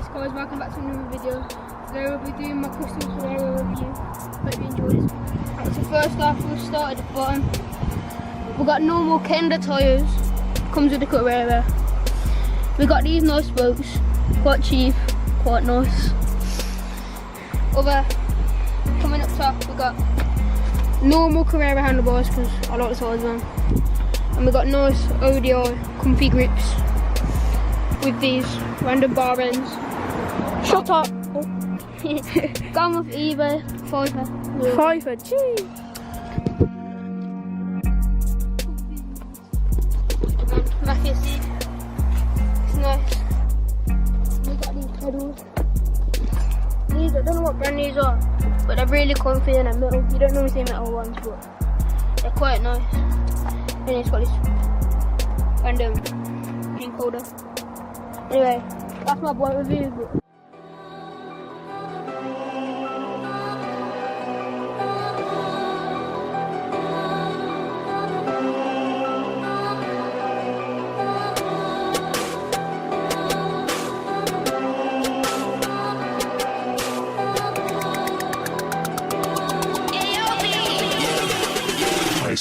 Yes guys, welcome back to another video. Today we'll be doing my Crystal Carrera review. Hope you enjoy this. Right, so first off, we'll start at the bottom. We've got normal Kenda tyres, comes with the Carrera. We got these nice spokes, quite cheap, quite nice. Coming up top, we got normal Carrera handlebars because I like the size of them. And we got nice ODI comfy grips with these random bar ends. Shut up! Gone with eBay, £5. Fiver, gee. Matthew seat. It's nice. We got these pedals. These, I don't know what brand these are, but they're really comfy and they're metal. You don't normally see metal ones, but they're quite nice. And it's got this random drink holder. Anyway, that's my bike review. But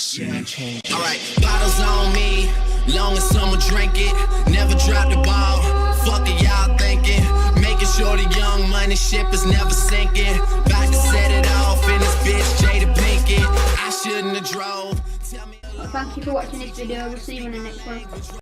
Alright, bottles on me, long as someone drink it. Never drop the ball, fuck it y'all thinking. Making sure the young money ship is never sinking. About to set it off in this bitch Jada Pinkett. I shouldn't have drove. Tell me. thank you for watching this video. We'll see you in the next one.